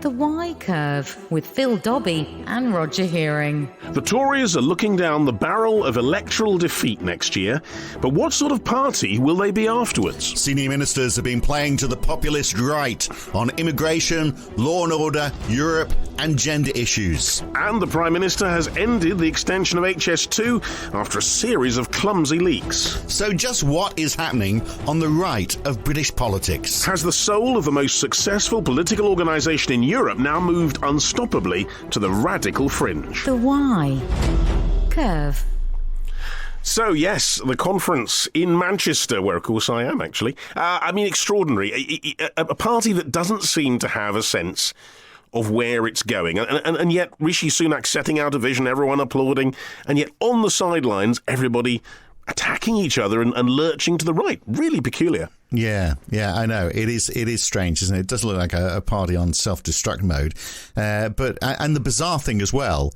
The Y Curve with Phil Dobbie and Roger Hearing. The Tories are looking down the barrel of electoral defeat next year, but what sort of party will they be afterwards? Senior ministers have been playing to the populist right on immigration, law and order, Europe and gender issues. And the Prime Minister has ended the extension of HS2 after a series of clumsy leaks. So just what is happening on the right of British politics? Has the soul of the most successful political organisation in Europe now moved unstoppably to the radical fringe? The Y Curve. So, yes, the conference in Manchester, where, of course, I am, actually. Extraordinary. A party that doesn't seem to have a sense of where it's going. And yet Rishi Sunak setting out a vision, everyone applauding, and yet on the sidelines, everybody attacking each other and lurching to the right. Really peculiar. Yeah, I know. It is strange, isn't it? It does look like a party on self-destruct mode. But the bizarre thing as well,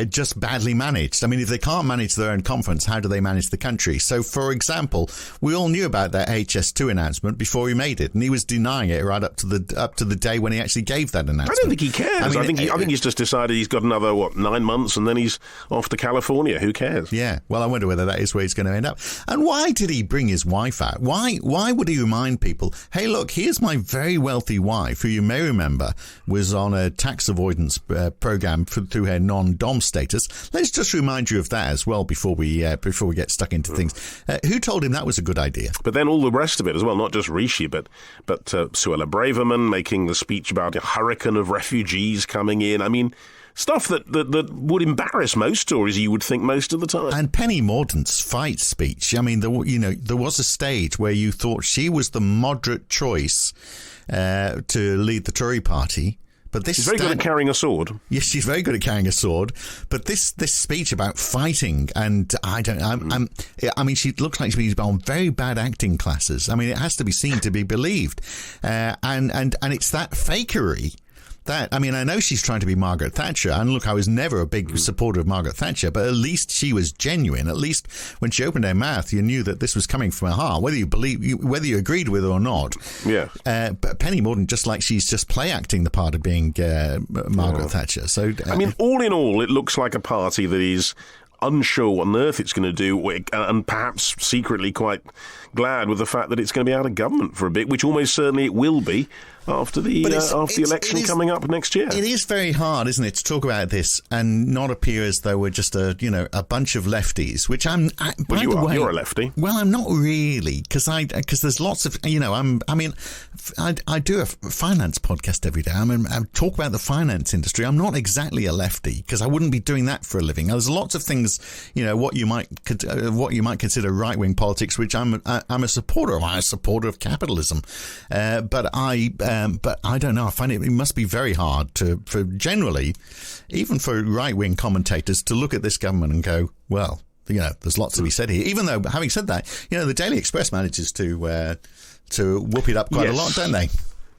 just badly managed. I mean, if they can't manage their own conference, how do they manage the country? So, for example, we all knew about that HS2 announcement before he made it, and he was denying it right up to the day when he actually gave that announcement. I don't think he cares. I think he's just decided he's got another 9 months, and then he's off to California. Who cares? Yeah. Well, I wonder whether that is where he's going to end up. And why did he bring his wife out? Why would he remind people, hey, look, here's my very wealthy wife, who you may remember was on a tax avoidance program through her non-dom status. Let's just remind you of that as well before we get stuck into things. Who told him that was a good idea? But then all the rest of it as well, not just Rishi, but Suella Braverman making the speech about a hurricane of refugees coming in. I mean, stuff that would embarrass most Tories, you would think, most of the time. And Penny Mordaunt's fight speech. I mean, there was a stage where you thought she was the moderate choice to lead the Tory party. But she's very good at carrying a sword. Yes, she's very good at carrying a sword. But this speech about fighting, and she looks like she's been on very bad acting classes. I mean, it has to be seen to be believed, and it's that fakery. I know she's trying to be Margaret Thatcher, and look, I was never a big supporter of Margaret Thatcher, but at least she was genuine. At least when she opened her mouth, you knew that this was coming from her heart, whether you agreed with her or not. Yeah. But Penny Mordaunt, just like she's just play acting the part of being Margaret Thatcher. So all in all, it looks like a party that is unsure what on earth it's going to do, and perhaps secretly quite glad with the fact that it's going to be out of government for a bit, which almost certainly it will be after the election coming up next year. It is very hard, isn't it, to talk about this and not appear as though we're just a bunch of lefties, which I'm. You're a lefty. Well, I'm not really, because there's lots of I do a finance podcast every day. I talk about the finance industry. I'm not exactly a lefty because I wouldn't be doing that for a living. There's lots of things, what you might consider right wing politics, which I'm a supporter of. I'm a supporter of capitalism, but I don't know. I find it must be very hard for generally, even for right-wing commentators, to look at this government and go, well, there's lots to be said here. Even though, having said that, the Daily Express manages to whoop it up quite a lot, don't they?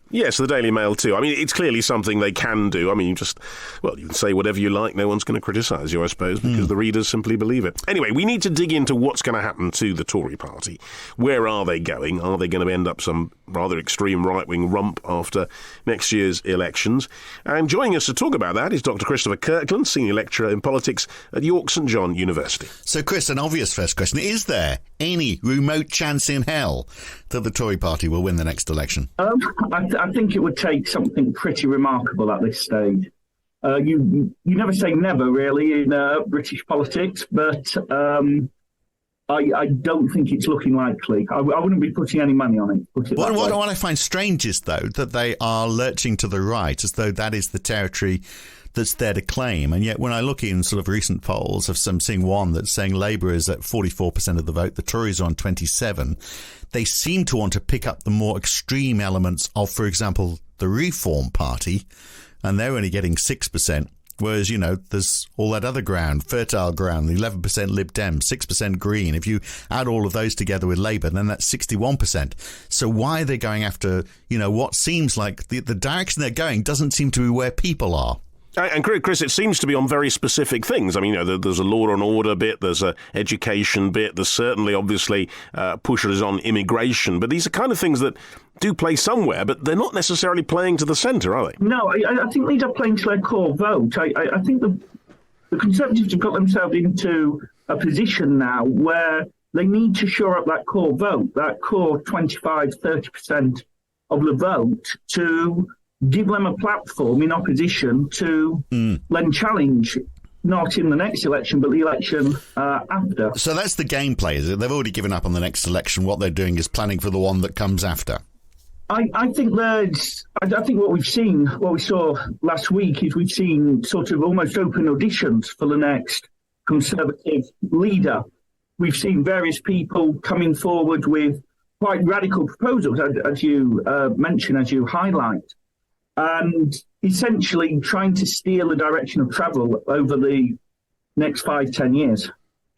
Yes, the Daily Mail too. I mean, it's clearly something they can do. I mean, you can say whatever you like. No one's going to criticise you, I suppose, because the readers simply believe it. Anyway, we need to dig into what's going to happen to the Tory party. Where are they going? Are they going to end up some rather extreme right-wing rump after next year's elections? And joining us to talk about that is Dr Christopher Kirkland, Senior Lecturer in Politics at York St John University. So, Chris, an obvious first question. Is there any remote chance in hell that the Tory party will win the next election? I think it would take something pretty remarkable at this stage. You never say never, really, in British politics, but I don't think it's looking likely. I wouldn't be putting any money on it. What I find strange is, though, that they are lurching to the right, as though that is the territory that's there to claim. And yet when I look in sort of recent polls, I'm seeing one that's saying Labour is at 44% of the vote, the Tories are on 27%. They seem to want to pick up the more extreme elements of, for example, the Reform Party, and they're only getting 6%. Whereas, there's all that other ground, fertile ground, the 11% Lib Dem, 6% Green. If you add all of those together with Labour, then that's 61%. So why are they going after, what seems like the direction they're going doesn't seem to be where people are? And Chris, it seems to be on very specific things. I mean, there's a law and order bit, there's a education bit, there's certainly, obviously, pushes on immigration. But these are kind of things that do play somewhere, but they're not necessarily playing to the centre, are they? No, I think these are playing to their core vote. I think the Conservatives have got themselves into a position now where they need to shore up that core vote, that core 25-30% of the vote, to give them a platform in opposition to then challenge, not in the next election, but the election after. So that's the game play, is it? They've already given up on the next election. What they're doing is planning for the one that comes after. I think what we saw last week is we've seen sort of almost open auditions for the next Conservative leader. We've seen various people coming forward with quite radical proposals, as you mentioned, as you highlight, and essentially trying to steer the direction of travel over the next 5-10 years.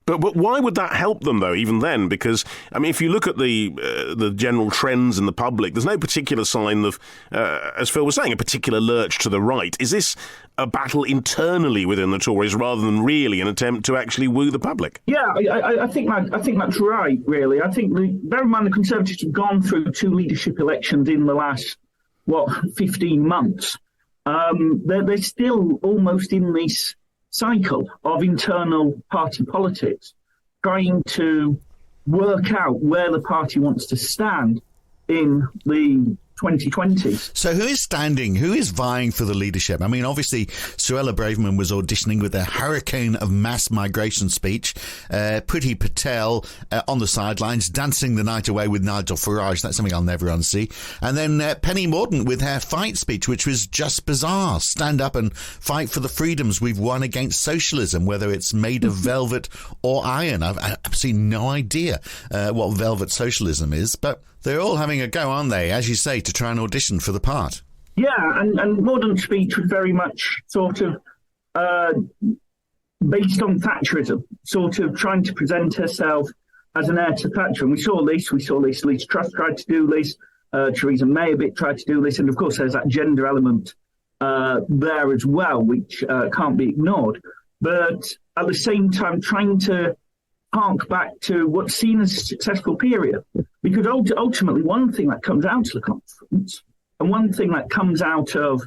But why would that help them, though, even then? Because, I mean, if you look at the general trends in the public, there's no particular sign of, as Phil was saying, a particular lurch to the right. Is this a battle internally within the Tories rather than really an attempt to actually woo the public? Yeah, I think that's right, really. I think, bear in mind, the Conservatives have gone through 2 leadership elections in the last, 15 months. They're still almost in this cycle of internal party politics, trying to work out where the party wants to stand in the 2020s. So who is vying for the leadership? I mean, obviously, Suella Braverman was auditioning with a hurricane of mass migration speech. Priti Patel on the sidelines, dancing the night away with Nigel Farage. That's something I'll never unsee. And then Penny Mordaunt with her fight speech, which was just bizarre. Stand up and fight for the freedoms we've won against socialism, whether it's made of velvet or iron. I've absolutely no idea what velvet socialism is, but they're all having a go, aren't they, as you say, to try and audition for the part? Yeah, and Mordaunt's speech was very much sort of based on Thatcherism, sort of trying to present herself as an heir to Thatcher. And we saw Liz Truss tried to do this, Theresa May a bit tried to do this, and of course there's that gender element there as well, which can't be ignored. But at the same time, trying to hark back to what's seen as a successful period. Because ultimately, one thing that comes out of the conference, and one thing that comes out of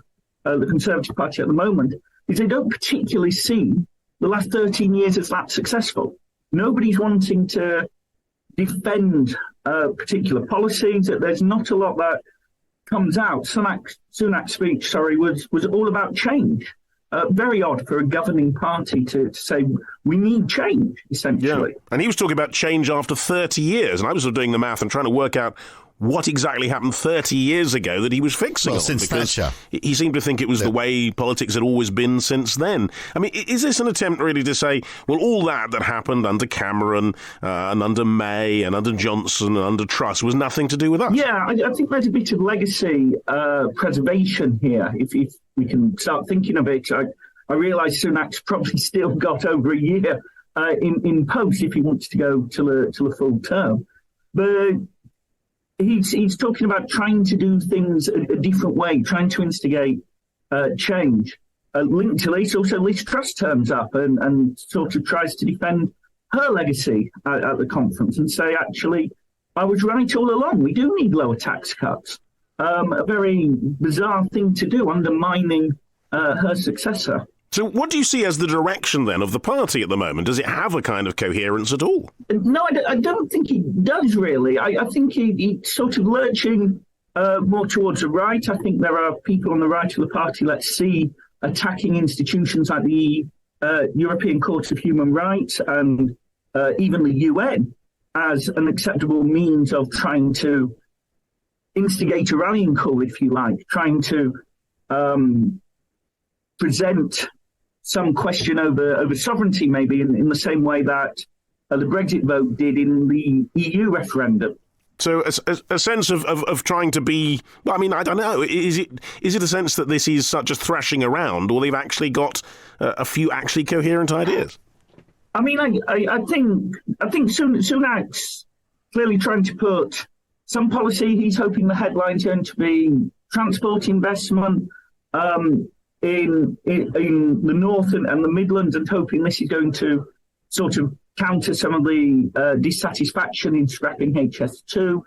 the Conservative Party at the moment, is they don't particularly see the last 13 years as that successful. Nobody's wanting to defend particular policies. There's not a lot that comes out. Sunak's speech, was all about change. Very odd for a governing party to say we need change, essentially. Yeah. And he was talking about change after 30 years, and I was sort of doing the math and trying to work out what exactly happened 30 years ago that he was fixing on. Since Thatcher. He seemed to think it was the way politics had always been since then. I mean, is this an attempt really to say, well, all that happened under Cameron and under May and under Johnson and under Truss was nothing to do with us? Yeah, I think there's a bit of legacy preservation here, if we can start thinking of it. I realise Sunak's probably still got over a year in post if he wants to go to the full term. But he's talking about trying to do things a different way, trying to instigate change. Linked to this, also Liz Truss turns up and sort of tries to defend her legacy at the conference and say, actually, I was right all along. We do need lower tax cuts. A very bizarre thing to do, undermining her successor. So what do you see as the direction, then, of the party at the moment? Does it have a kind of coherence at all? No, I don't think it does, really. I think it's sort of lurching more towards the right. I think there are people on the right of the party, let's see, attacking institutions like the European Court of Human Rights and even the UN as an acceptable means of trying to instigate a rallying call, if you like, trying to present some question over sovereignty, maybe in the same way that the Brexit vote did in the EU referendum. So a sense of trying to be, well, I mean, I don't know. Is it a sense that this is such a thrashing around, or they've actually got a few actually coherent ideas? I mean, I think Sunak's clearly trying to put some policy. He's hoping the headline's going to be transport investment. in the North and the Midlands, and hoping this is going to sort of counter some of the dissatisfaction in scrapping HS2.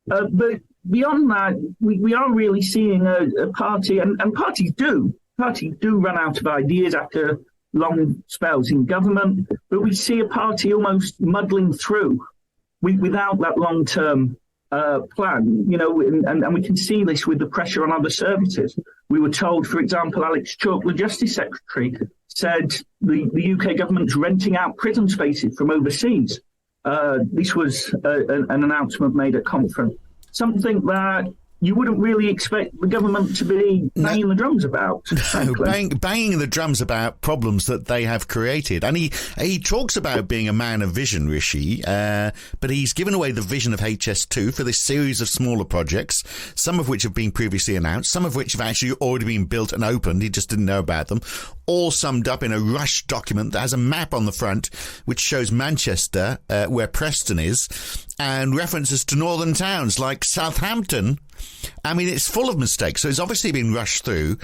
But beyond that, we are really seeing a party, and parties do run out of ideas after long spells in government, but we see a party almost muddling through without that long-term plan, and we can see this with the pressure on other services. We were told, for example, Alex Chalk, the Justice Secretary, said the UK government's renting out prison spaces from overseas. This was an announcement made at conference, something that you wouldn't really expect the government to be banging the drums about. No, banging the drums about problems that they have created. And he talks about being a man of vision, Rishi, but he's given away the vision of HS2 for this series of smaller projects, some of which have been previously announced, some of which have actually already been built and opened. He just didn't know about them, all summed up in a rush document that has a map on the front which shows Manchester, where Preston is, and references to northern towns like Southampton. I mean, it's full of mistakes. So it's obviously been rushed through,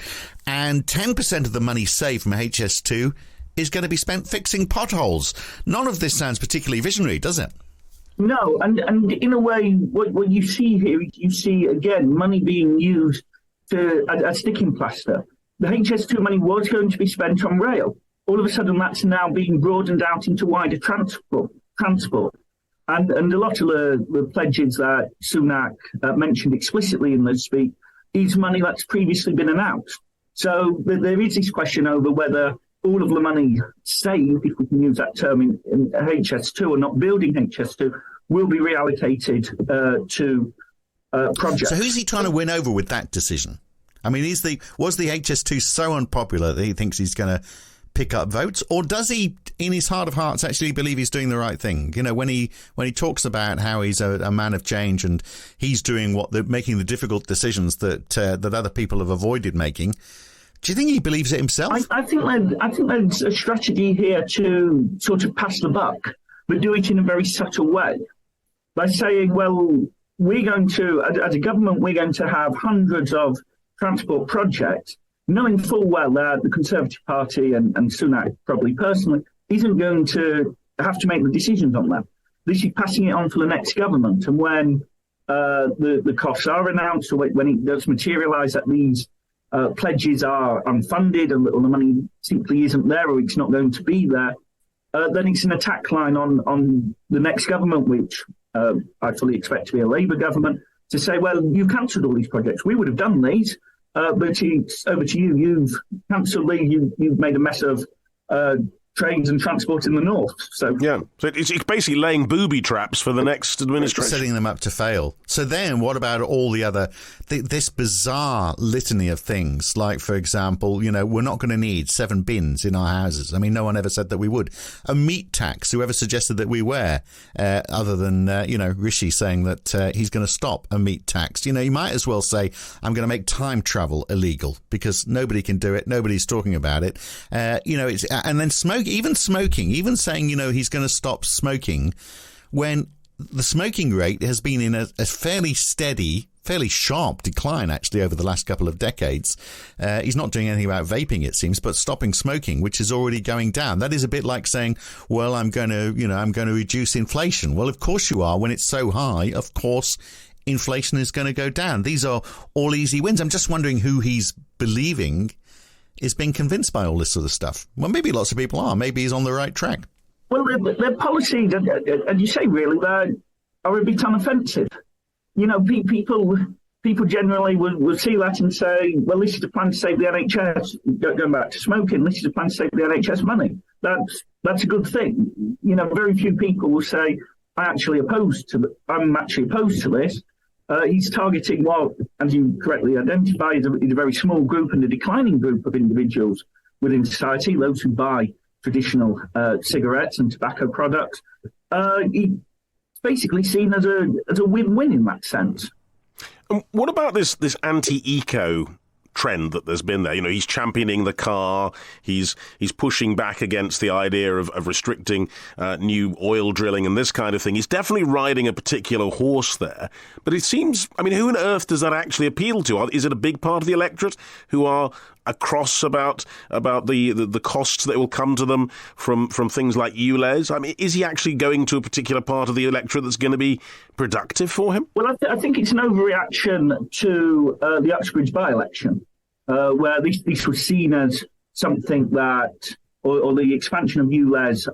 and 10% of the money saved from HS2 is going to be spent fixing potholes. None of this sounds particularly visionary, does it? No, and in a way, what you see here, you see, again, money being used to a sticking plaster. The HS2 money was going to be spent on rail. All of a sudden, that's now being broadened out into wider transport. And a lot of the pledges that Sunak mentioned explicitly in the speech is money that's previously been announced. So there is this question over whether all of the money saved, if we can use that term, in HS2 or not building HS2, will be reallocated to projects. So who's he trying to win over with that decision? I mean, was the HS2 so unpopular that he thinks he's going to pick up votes, or does he, in his heart of hearts, actually believe he's doing the right thing? You know, when he talks about how he's a man of change and he's doing making the difficult decisions that other people have avoided making. Do you think he believes it himself? I think there's a strategy here to sort of pass the buck, but do it in a very subtle way by saying, well, we're going to, as a government, we're going to have hundreds of transport projects, knowing full well that the Conservative Party and Sunak probably personally isn't going to have to make the decisions on them. This is passing it on for the next government. And when the costs are announced, or when it does materialise that these pledges are unfunded and the money simply isn't there, or it's not going to be there, then it's an attack line on the next government, which I fully expect to be a Labour government, to say, well, you've cancelled all these projects. We would have done these. But it's over to you. You've cancelled these. You've made a mess of trains and transport in the north. So it's basically laying booby traps for the next administration, setting them up to fail. So then, what about all the other this bizarre litany of things? Like, for example, we're not going to need 7 bins in our houses. I mean, no one ever said that we would. A meat tax. Whoever suggested that we were, other than Rishi saying that he's going to stop a meat tax. You might as well say I'm going to make time travel illegal because nobody can do it. Nobody's talking about it. It's and then smoking. Even saying, he's going to stop smoking when the smoking rate has been in a fairly steady, fairly sharp decline, actually, over the last couple of decades. He's not doing anything about vaping, it seems, but stopping smoking, which is already going down. That is a bit like saying, well, I'm going to reduce inflation. Well, of course you are. When it's so high, of course, inflation is going to go down. These are all easy wins. I'm just wondering who he's believing is being convinced by all this sort of stuff. Well, maybe lots of people are. Maybe he's on the right track. Well, their policies, and you say really, are a bit unoffensive. People generally will see that and say, well, this is a plan to save the NHS. Going back to smoking, this is a plan to save the NHS money. That's a good thing. Very few people will say, I'm actually opposed to this. He's targeting what, as you correctly identify, is a very small group and a declining group of individuals within society, those who buy traditional cigarettes and tobacco products. He's basically seen as a win-win in that sense. And what about this anti-eco trend that there's been there? He's championing the car. He's pushing back against the idea of restricting new oil drilling and this kind of thing. He's definitely riding a particular horse there. But it seems, who on earth does that actually appeal to? Is it a big part of the electorate who are across about the costs that will come to them from things like ULEZ? I mean, is he actually going to a particular part of the electorate that's going to be productive for him? Well, I think it's an overreaction to the Uxbridge by-election, where this was seen as something that, or the expansion of ULEZ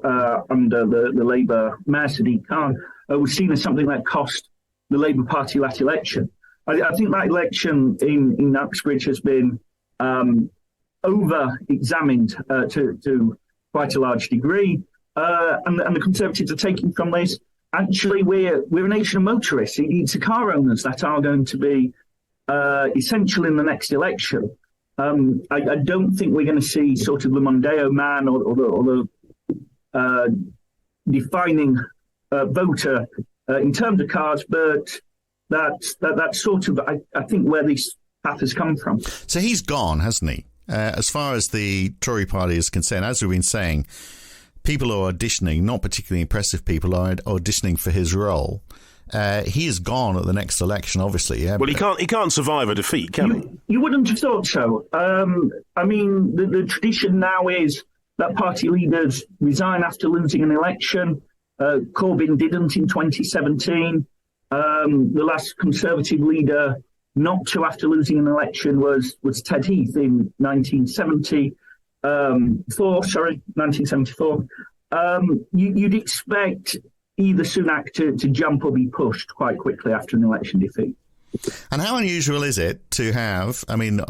under the Labour Mayor Sadiq Khan was seen as something that cost the Labour Party that election. I think that election in Uxbridge has been over-examined to quite a large degree, and the Conservatives are taking from this. Actually, we're a nation of motorists. It's the car owners that are going to be essential in the next election. I don't think we're going to see sort of the Mondeo man or the defining voter in terms of cars, but that's sort of, I think, where this path has come from. So he's gone, hasn't he? As far as the Tory party is concerned, as we've been saying, people are auditioning, not particularly impressive people are auditioning for his role. He is gone at the next election, obviously. Yeah. Well, he can't survive a defeat, can he? You wouldn't have thought so. I mean, the tradition now is that party leaders resign after losing an election. Corbyn didn't in 2017. The last Conservative leader not to after losing an election was Ted Heath in 1974. You'd expect either Sunak to jump or be pushed quite quickly after an election defeat. And how unusual is it to have, I mean,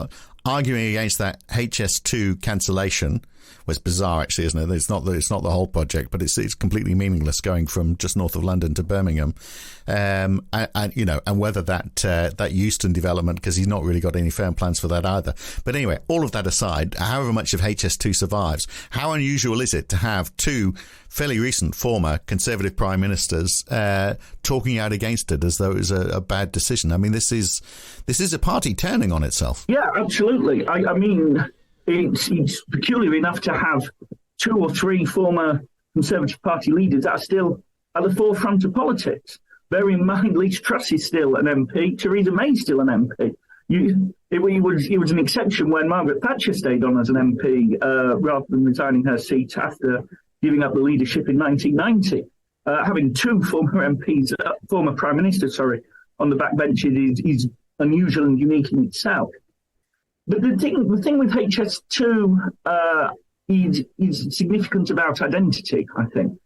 arguing against that HS2 cancellation was bizarre, actually, isn't it? It's not the whole project, but it's completely meaningless going from just north of London to Birmingham, and whether that Euston development, because he's not really got any firm plans for that either. But anyway, all of that aside, however much of HS2 survives, how unusual is it to have two fairly recent former Conservative prime ministers talking out against it as though it was a bad decision? I mean, this is a party turning on itself. Yeah, absolutely. I mean, it's peculiar enough to have two or three former Conservative Party leaders that are still at the forefront of politics. Bear in mind, Liz Truss is still an MP. Theresa May is still an MP. It was an exception when Margaret Thatcher stayed on as an MP rather than resigning her seat after giving up the leadership in 1990. Having two former MPs, former Prime Ministers, on the backbenches is unusual and unique in itself. But the thing with HS2 is significant about identity, I think.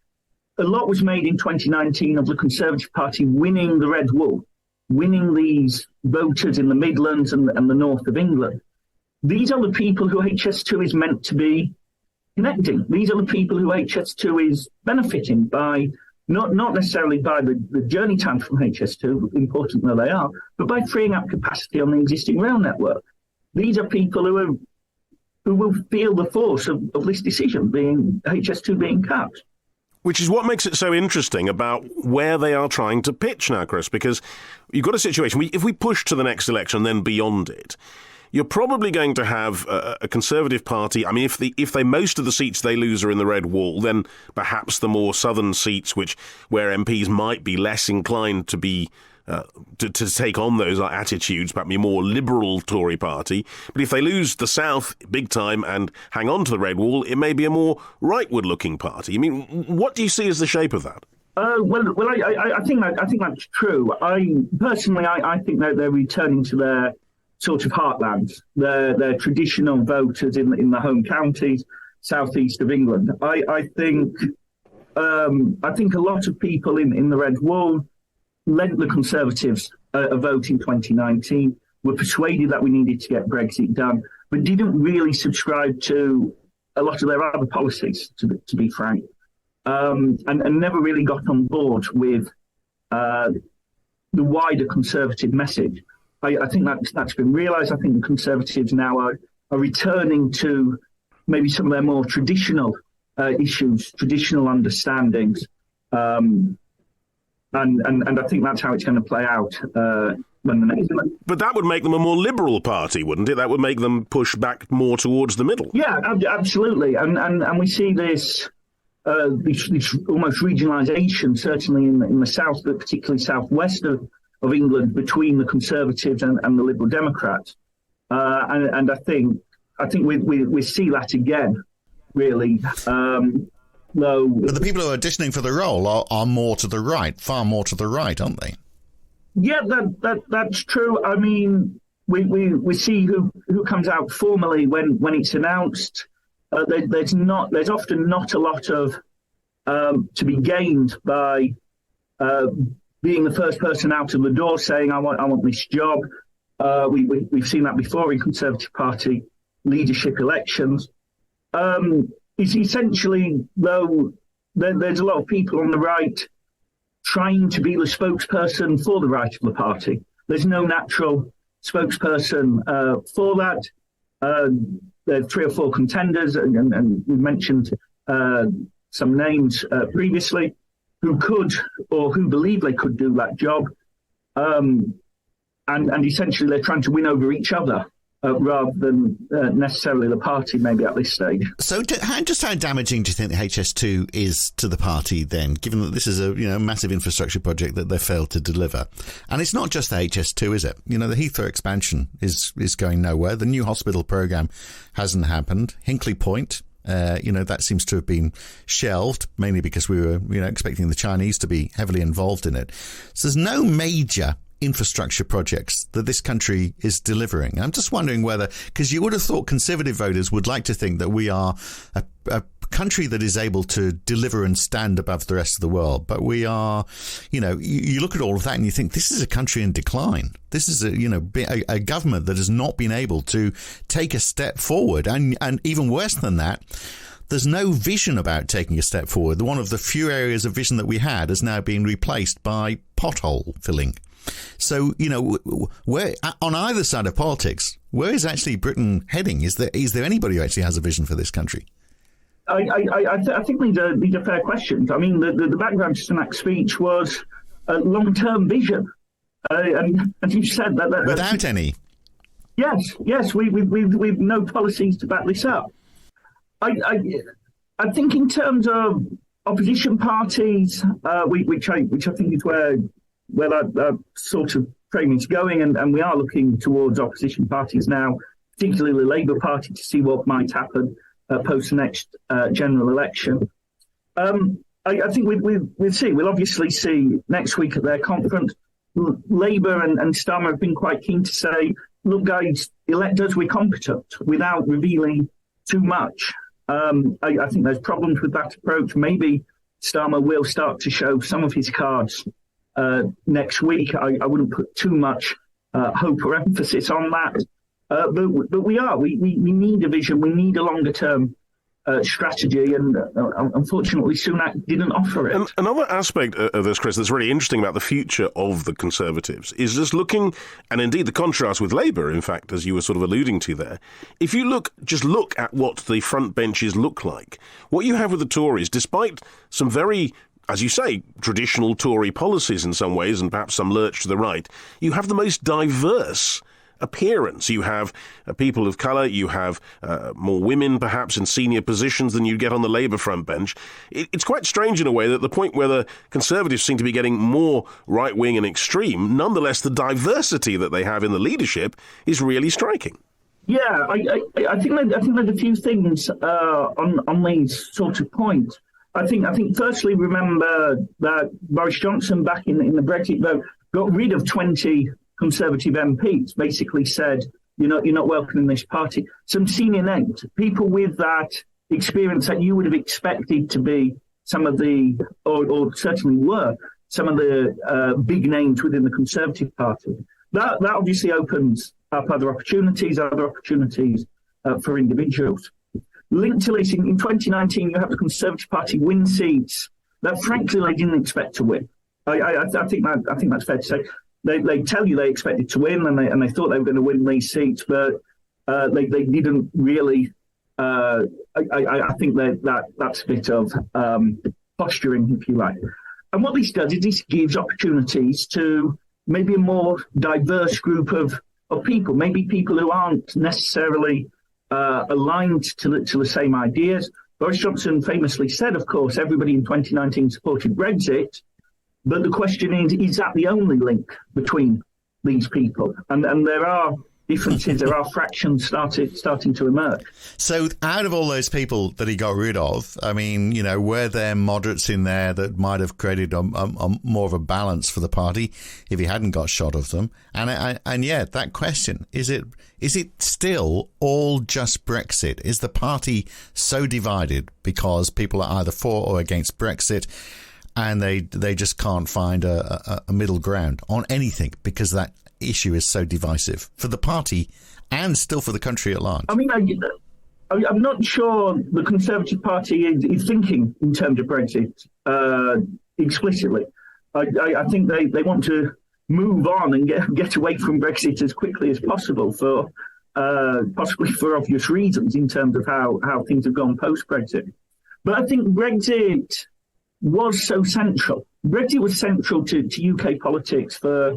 A lot was made in 2019 of the Conservative Party winning the Red Wall, winning these voters in the Midlands and the north of England. These are the people who HS2 is meant to be connecting. These are the people who HS2 is benefiting by, not necessarily by the journey time from HS2, important though they are, but by freeing up capacity on the existing rail network. These are people who will feel the force of this decision, being HS2 being cut. Which is what makes it so interesting about where they are trying to pitch now, Chris, because you've got a situation, if we push to the next election and then beyond it, you're probably going to have a Conservative Party. I mean, if most of the seats they lose are in the Red Wall, then perhaps the more southern seats, where MPs might be less inclined to be to take on those attitudes, perhaps a more liberal Tory party. But if they lose the South big time and hang on to the Red Wall, it may be a more rightward-looking party. I mean, what do you see as the shape of that? I think that's true. I think that they're returning to their sort of heartlands, their traditional voters in the home counties, southeast of England. I think a lot of people in the Red Wall lent the Conservatives a vote in 2019, were persuaded that we needed to get Brexit done, but didn't really subscribe to a lot of their other policies, to be frank, and never really got on board with the wider Conservative message. I think that's been realised. I think the Conservatives now are returning to maybe some of their more traditional issues, traditional understandings. And I think that's how it's going to play out when the next election. But that would make them a more liberal party, wouldn't it? That would make them push back more towards the middle. Yeah, absolutely. And we see this almost regionalisation, certainly in the south, but particularly southwest of England, between the Conservatives and the Liberal Democrats. And I think I think we see that again, really. Though, but the people who are auditioning for the role are more to the right, far more to the right, aren't they? Yeah, that's true. I mean, we see who comes out formally when it's announced. There's often not a lot of to be gained by being the first person out of the door saying I want this job. We've seen that before in Conservative Party leadership elections. It's essentially, though, there's a lot of people on the right trying to be the spokesperson for the right of the party. There's no natural spokesperson for that. There are 3 or 4 contenders, and we mentioned some names previously, who could or who believe they could do that job. And essentially they're trying to win over each other. Rather than necessarily the party, maybe at this stage. So, just how damaging do you think the HS2 is to the party then, given that this is a massive infrastructure project that they failed to deliver? And it's not just the HS2, is it? The Heathrow expansion is going nowhere. The new hospital programme hasn't happened. Hinkley Point, that seems to have been shelved, mainly because we were, expecting the Chinese to be heavily involved in it. So there's no major infrastructure projects that this country is delivering. I'm just wondering whether, because you would have thought Conservative voters would like to think that we are a country that is able to deliver and stand above the rest of the world, but we are, you look at all of that and you think this is a country in decline. This is a government that has not been able to take a step forward, and even worse than that, there's no vision about taking a step forward. One of the few areas of vision that we had has now been replaced by pothole filling. So, where on either side of politics, where is actually Britain heading? Is there anybody who actually has a vision for this country? I think these are fair questions. I mean, the background to Sunak's speech was a long-term vision, and you said that without any. Yes, with no policies to back this up. I think in terms of opposition parties, which I think is where that sort of framing is going, and we are looking towards opposition parties now, particularly the Labour Party, to see what might happen post the next general election. I think we'll see. We'll obviously see next week at their conference. Labour and Starmer have been quite keen to say, look, guys, elect us, we're competent, without revealing too much. I think there's problems with that approach. Maybe Starmer will start to show some of his cards next week. I wouldn't put too much hope or emphasis on that. But we need a vision. We need a longer term strategy, and unfortunately Sunak didn't offer it. And another aspect of this, Chris, that's really interesting about the future of the Conservatives is just looking, and indeed the contrast with Labour, in fact, as you were sort of alluding to there. If you look at what the front benches look like, what you have with the Tories, despite some very, as you say, traditional Tory policies in some ways, and perhaps some lurch to the right, you have the most diverse appearance. You have people of colour, you have more women perhaps in senior positions than you get on the Labour front bench. It's quite strange in a way that the point where the Conservatives seem to be getting more right-wing and extreme, nonetheless the diversity that they have in the leadership is really striking. Yeah, I think there's a few things on these sort of points. I think firstly, remember that Boris Johnson back in the Brexit vote got rid of 20 Conservative MPs, basically said, you're not welcome in this party. Some senior names, people with that experience that you would have expected to be some of the, or certainly were, some of the big names within the Conservative Party. That obviously opens up other opportunities for individuals. Linked to this, in 2019, you have the Conservative Party win seats that, frankly, they didn't expect to win. I think that's fair to say. They tell you they expected to win, and they thought they were going to win these seats, but they didn't really. I think that's a bit of posturing, if you like. And what this does is this gives opportunities to maybe a more diverse group of people, maybe people who aren't necessarily aligned to the same ideas. Boris Johnson famously said, of course, everybody in 2019 supported Brexit. But the question is that the only link between these people? And there are differences. There are fractions starting to emerge. So out of all those people that he got rid of, I mean, were there moderates in there that might have created a more of a balance for the party if he hadn't got shot of them? And yet that question, is it still all just Brexit? Is the party so divided because people are either for or against Brexit, and they just can't find a middle ground on anything because that issue is so divisive for the party and still for the country at large? I mean, I'm not sure the Conservative Party is thinking in terms of Brexit explicitly. I think they want to move on and get away from Brexit as quickly as possible possibly for obvious reasons in terms of how things have gone post-Brexit. But I think Brexit was so central. Brexit was central to UK politics for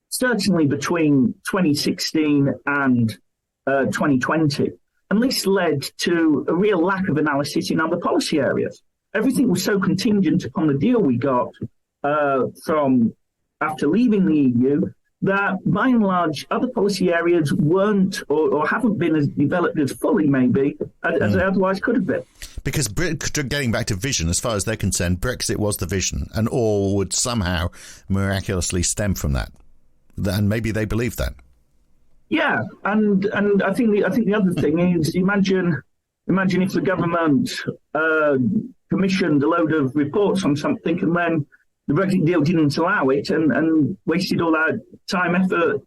certainly between 2016 and 2020. And this led to a real lack of analysis in other policy areas. Everything was so contingent upon the deal we got from after leaving the EU that, by and large, other policy areas weren't or haven't been as developed as fully, maybe, as they otherwise could have been. Because getting back to vision, as far as they're concerned, Brexit was the vision, and all would somehow miraculously stem from that. And maybe they believe that. Yeah, and I think the other thing is imagine if the government commissioned a load of reports on something and then the Brexit deal didn't allow it and wasted all that time, effort,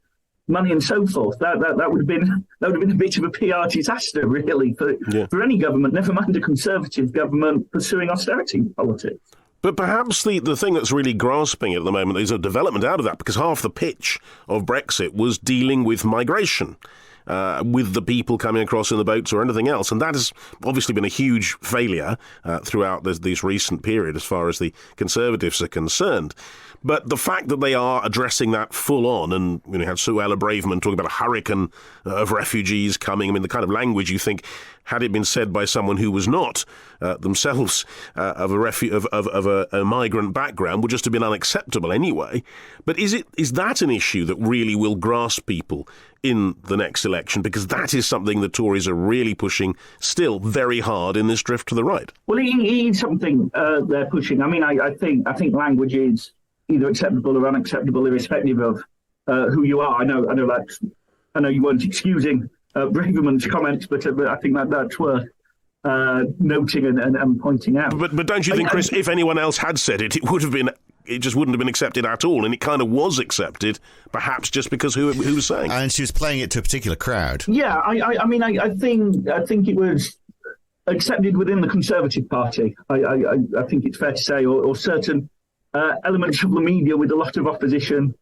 money, and so forth. That would have been a bit of a PR disaster, really, for any government. Never mind a Conservative government pursuing austerity politics. But perhaps the thing that's really grasping it at the moment is a development out of that, because half the pitch of Brexit was dealing with migration, with the people coming across in the boats or anything else. And that has obviously been a huge failure throughout this recent period as far as the Conservatives are concerned. But the fact that they are addressing that full on, and you had Suella Braverman talking about a hurricane of refugees coming, I mean, the kind of language you think, had it been said by someone who was not themselves of a migrant background, would just have been unacceptable anyway. But is that an issue that really will grasp people in the next election? Because that is something the Tories are really pushing still very hard in this drift to the right. Well, it is something they're pushing. I mean, I think language is either acceptable or unacceptable, irrespective of who you are. I know you weren't excusing Braverman's comments, but I think that's worth noting and pointing out. But don't you think, Chris, if anyone else had said it, it just wouldn't have been accepted at all, and it kind of was accepted, perhaps just because who was saying. And she was playing it to a particular crowd. Yeah, I mean, I think it was accepted within the Conservative Party. I think it's fair to say, or certain elements of the media with a lot of opposition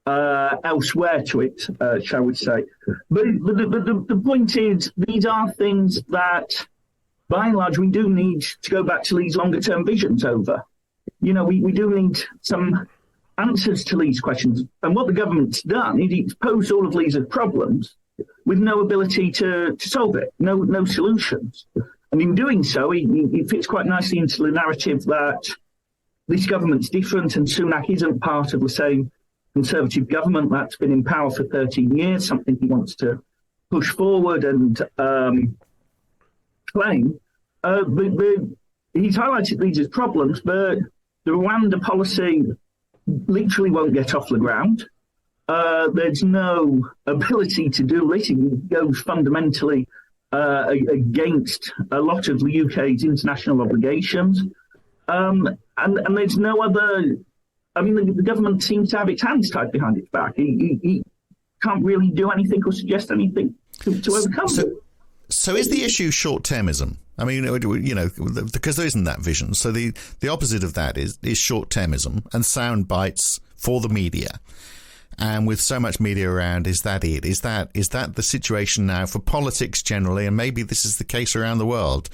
elsewhere to it, shall we say. But the point is, these are things that, by and large, we do need to go back to Lee's longer-term visions over. We do need some answers to Lee's questions. And what the government's done is it's posed all of Lee's problems with no ability to solve it, no solutions. And in doing so, he fits quite nicely into the narrative that this government's different and Sunak isn't part of the same Conservative government that's been in power for 13 years, something he wants to push forward and claim. But he's highlighted these as problems, but the Rwanda policy literally won't get off the ground. There's no ability to do it. It goes fundamentally against a lot of the UK's international obligations. And there's no other... I mean, the government seems to have its hands tied behind its back. He can't really do anything or suggest anything to overcome it. So is the issue short-termism? I mean, because there isn't that vision. So the opposite of that is short-termism and sound bites for the media. And with so much media around, is that it? Is that the situation now for politics generally? And maybe this is the case around the world.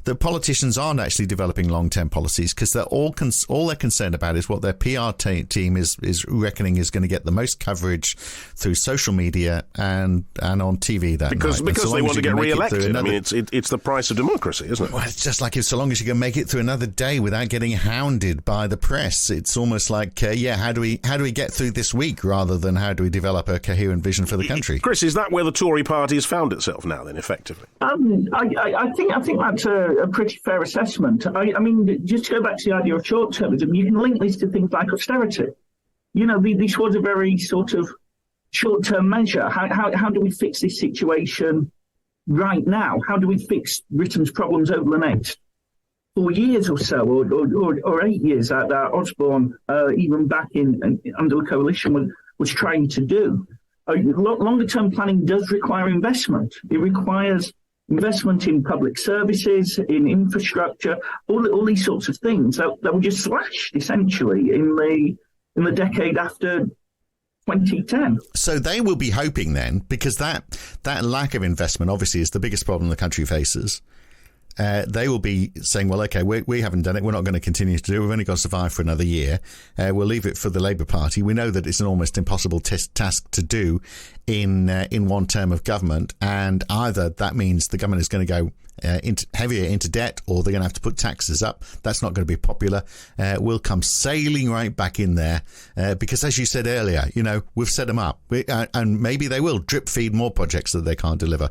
The politicians aren't actually developing long-term policies because they're all they're concerned about is what their PR team is reckoning is going to get the most coverage through social media and on TV that because night. Because they want to get re-elected. I mean, it's the price of democracy, isn't it? Well, it's just like so long as you can make it through another day without getting hounded by the press. It's almost like how do we get through this week rather than how do we develop a coherent vision for the country. Chris, is that where the Tory party has found itself now, then, effectively? I think that's a pretty fair assessment. I mean, just to go back to the idea of short-termism, you can link this to things like austerity. This was a very sort of short-term measure. How do we fix this situation right now? How do we fix Britain's problems over the next 4 years or so, or 8 years that Osborne, even back under the coalition, was trying to do? Longer-term planning does require investment. It requires investment in public services, in infrastructure, all these sorts of things that were just slashed essentially in the decade after 2010. So they will be hoping then, because that lack of investment obviously is the biggest problem the country faces. They will be saying, well, OK, we haven't done it. We're not going to continue to do it. We've only got to survive for another year. We'll leave it for the Labour Party. We know that it's an almost impossible task to do in one term of government. And either that means the government is going to go heavier into debt, or they're going to have to put taxes up. That's not going to be popular. We'll come sailing right back in there because, as you said earlier, we've set them up, and maybe they will drip feed more projects that they can't deliver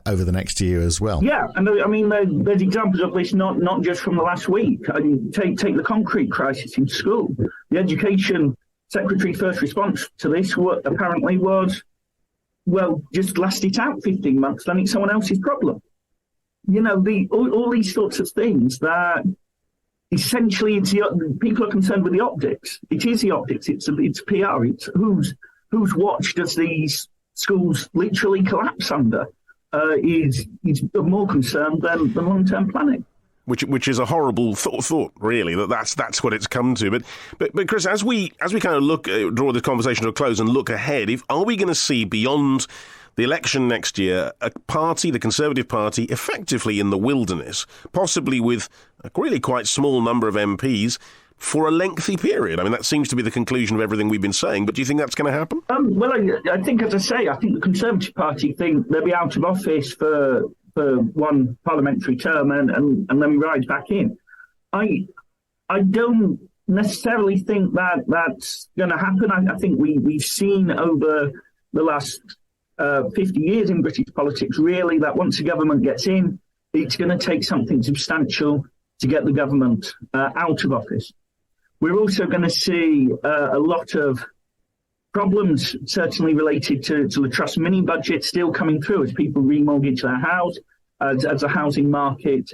over the next year as well. Yeah, and I mean, there's examples of this not just from the last week. Take the concrete crisis in school. The Education Secretary's first response to this apparently was, well, just last it out 15 months, then it's someone else's problem. All these sorts of things that essentially people are concerned with the optics. It is the optics. It's PR. It's whose watch does these schools literally collapse under is of more concern than long-term planning. Which is a horrible thought, really. That's what it's come to. But Chris, as we kind of draw this conversation to a close and look ahead, are we going to see beyond the election next year a party, the Conservative Party, effectively in the wilderness, possibly with a really quite small number of MPs for a lengthy period? I mean, that seems to be the conclusion of everything we've been saying. But do you think that's going to happen? Well, I think, as I say, I think the Conservative Party think they'll be out of office for one parliamentary term and then rise back in. I don't necessarily think that's going to happen. I think we've seen over the last 50 years in British politics, really, that once a government gets in, it's going to take something substantial to get the government out of office. We're also going to see a lot of problems, certainly related to the Trust mini budget, still coming through as people remortgage their house, as the housing market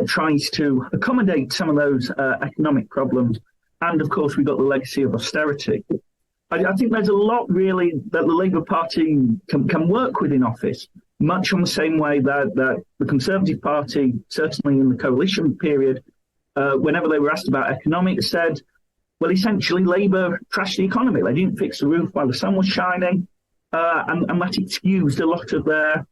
tries to accommodate some of those economic problems. And, of course, we've got the legacy of austerity. I think there's a lot, really, that the Labour Party can work with in office, much on the same way that the Conservative Party, certainly in the coalition period, whenever they were asked about economics, said, well, essentially, Labour trashed the economy. They didn't fix the roof while the sun was shining, and that excused a lot of their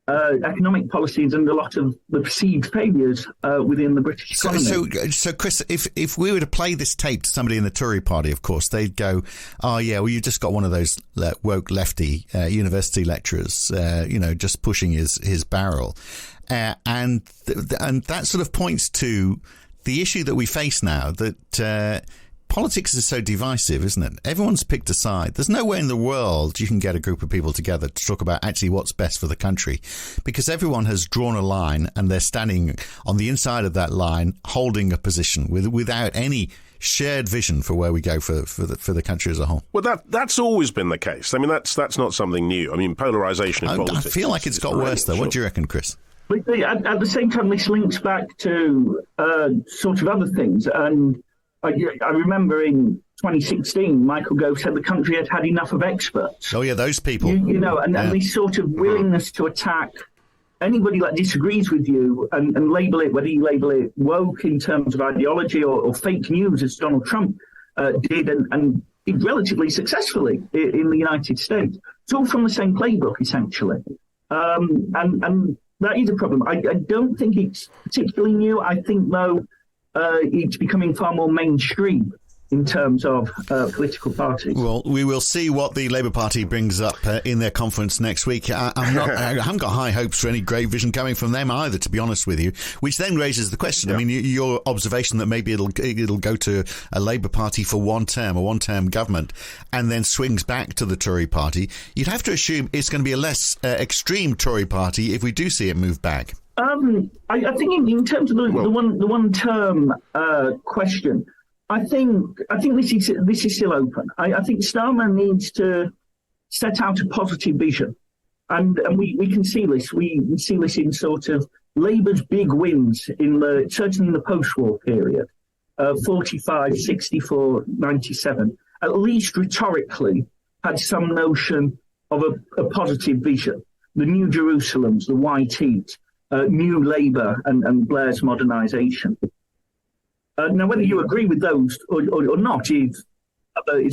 economic policies and a lot of the perceived failures within the British economy. So, Chris, if we were to play this tape to somebody in the Tory party, of course, they'd go, oh, yeah, well, you just got one of those woke lefty university lecturers, just pushing his barrel. And that sort of points to the issue that we face now, that politics is so divisive, isn't it? Everyone's picked a side. There's no way in the world you can get a group of people together to talk about actually what's best for the country, because everyone has drawn a line and they're standing on the inside of that line, holding a position without any shared vision for where we go for the country as a whole. Well, that's always been the case. I mean, that's not something new. I mean, polarisation in politics. I feel like it's got worse, though. Sure. What do you reckon, Chris? At the same time, this links back to sort of other things. And I remember in 2016, Michael Gove said the country had had enough of experts. Oh, yeah, those people. And this sort of willingness to attack anybody that disagrees with you and label it, whether you label it woke in terms of ideology or fake news, as Donald Trump did, and did relatively successfully in the United States. It's all from the same playbook, essentially. And that is a problem. I don't think it's particularly new. I think, though, it's becoming far more mainstream in terms of political parties. Well, we will see what the Labour Party brings up in their conference next week. I haven't got high hopes for any great vision coming from them either, to be honest with you, which then raises the question. Yeah. I mean, your observation that maybe it'll go to a Labour Party for a one-term government, and then swings back to the Tory Party. You'd have to assume it's going to be a less extreme Tory Party if we do see it move back. I think in terms of the one-term question, I think this is still open. I think Starmer needs to set out a positive vision, and we can see this. We see this in sort of Labour's big wins certainly in the post-war period, 45, 64, 97. At least rhetorically, had some notion of a positive vision. The New Jerusalems, the White Heat, New Labour, and Blair's modernisation. Now, whether you agree with those or not is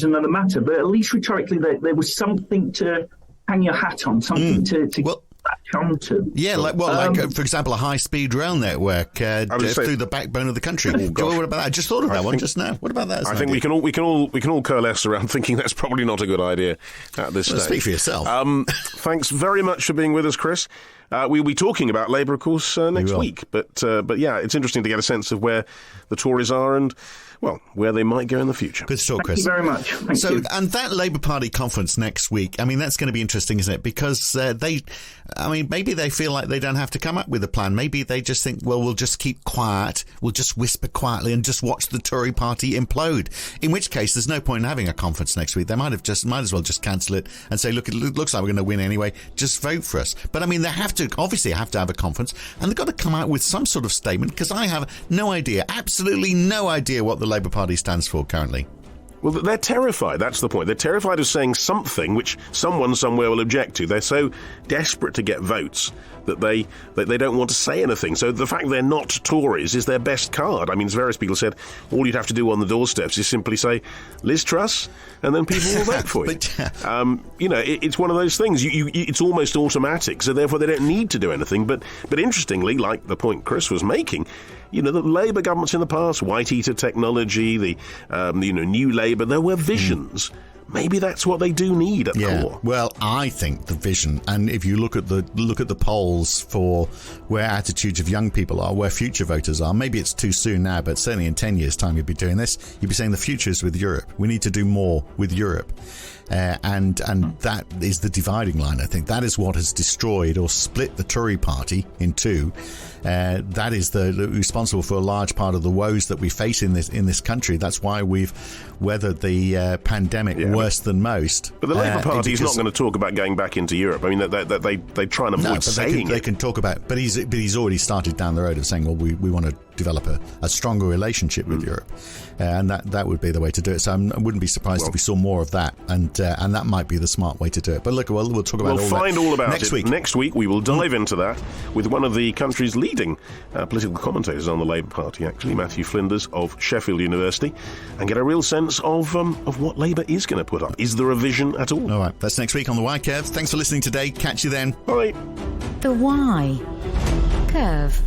another matter, but at least rhetorically there was something to hang your hat on, something to latch onto. Yeah, for example, a high-speed rail network through the backbone of the country. What about that? I just thought of that one just now. What about that? I think we can all coalesce around thinking that's probably not a good idea at this stage. Speak for yourself. Thanks very much for being with us, Chris. We'll be talking about Labour, of course, next week. But yeah, it's interesting to get a sense of where the Tories are and, well, where they might go in the future. Good talk, Chris. Thank you very much. Thank you. And that Labour Party conference next week, I mean, that's going to be interesting, isn't it? Because maybe they feel like they don't have to come up with a plan. Maybe they just think, well, we'll just keep quiet, we'll just whisper quietly and just watch the Tory party implode. In which case, there's no point in having a conference next week. They might as well just cancel it and say, look, it looks like we're going to win anyway. Just vote for us. But I mean, they obviously have to have a conference, and they've got to come out with some sort of statement, because I have no idea, absolutely no idea what the Labour Party stands for currently. Well, they're terrified. That's the point. They're terrified of saying something which someone somewhere will object to. They're so desperate to get votes that they don't want to say anything. So the fact they're not Tories is their best card. I mean, as various people said, all you'd have to do on the doorsteps is simply say, Liz Truss, and then people will vote for you. It's one of those things. It's almost automatic, so therefore they don't need to do anything. But interestingly, like the point Chris was making, the Labour governments in the past, white heater technology, the New Labour, there were visions. Maybe that's what they do need at core. Well, I think the vision, and if you look at the polls for where attitudes of young people are, where future voters are, maybe it's too soon now, but certainly in 10 years' time you'd be doing this. You'd be saying the future is with Europe. We need to do more with Europe. And that is the dividing line. I think that is what has destroyed or split the Tory party in two. That is responsible for a large part of the woes that we face in this country. That's why we've weathered the pandemic worse than most. But the Labour Party is not going to talk about going back into Europe. I mean, they try and avoid saying they can talk about, but he's already started down the road of saying, well, we want to develop a stronger relationship with Europe, and that would be the way to do it. So I wouldn't be surprised if we saw more of that, and that might be the smart way to do it. But look, we'll talk about all about next it week. Next week we will dive into that with one of the country's leading political commentators on the Labour Party, actually, Matthew Flinders of Sheffield University, and get a real sense of what Labour is going to put up. Is there a vision at all? All right, that's next week on The Why Curve. Thanks for listening today. Catch you then. Bye. The Why Curve.